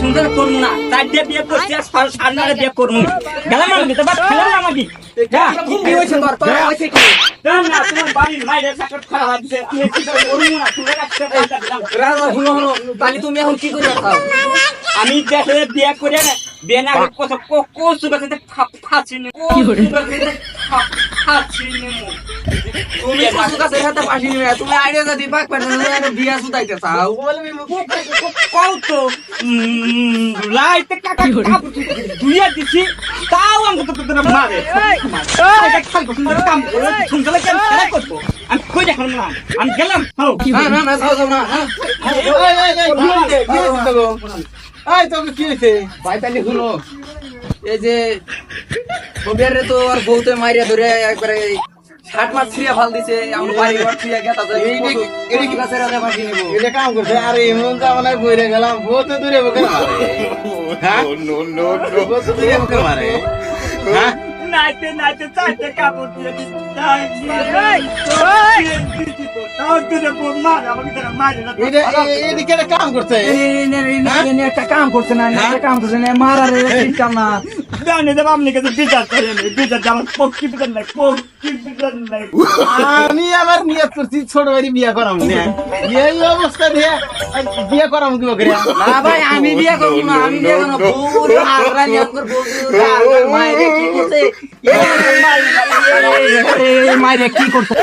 সুন্দর করবো না তার দিয়ে বিয়ে করছি আর সামনে বিয়ে করবো গেলাম আমি তো বাদ খেলাম না আমাকে কি হয়েছে তোর তোর হয়েছে কি না তোমার বাড়ির মায়ের সাকট খারাপ আছে আমি কি করবো না তুমি রাখতে রাজা শুনো শুনো তাহলে তুমি এখন কি করে খাও আমি দেখে বিয়ে করে না বিয়ে না কত কোসু বাতে ফাঁসি নি তুমি শাশু কাছে হাতে পাশি নিবে তুমি আইডিয়া যদি পাক পারছ না বিয়া সুতাইতে চাও কত লাইতে কাকা দুইয়া দিছি তাও আমি তো তোদের মারে এটা খাল সুন্দর কাম করে সুন্দর কেন খেলা করব আমি কই দেখলাম না আমি গেলাম না না যাও যাও না এই তোকে কি হইছে ভাই তাহলে শুনো এই যে কবিয়ারে তো আর বউতে মারিয়া ধরে একবারে 60 মাস ফ্রিয়া ফাল দিছে আমি বাড়ি ঘর ফ্রিয়া গেতা যায় এই কি কাছে রাতে পাশি নেব এটা কাম করছে আরে এমন জামানায় বইরে গেলাম বহুত দূরে বকে মারে হ্যাঁ নো বহুত দূরে বকে মারে হ্যাঁ নাইতে নাইতে চাইতে কাপড় দিয়ে তাই তাও তুই বল মার আমাকে তোরা মারে না এটা এদিকে একটা কাম করছে একটা কাম করছে না একটা কাম করছে না মারারে চিন্তা না জানি দেব আপনি কাছে বিচার করে নেই বিচার আমার পক্ষী বিচার নাই আমি আবার নিয়ত করছি ছোট ভাই বিয়া করাম না এই অবস্থা দিয়ে বিয়া করাম কি করে না ভাই আমি বিয়া করব না আমি বিয়া করব বউর আগরা নিয়ত করব মাইরে কি করতে মাইরে কি করতে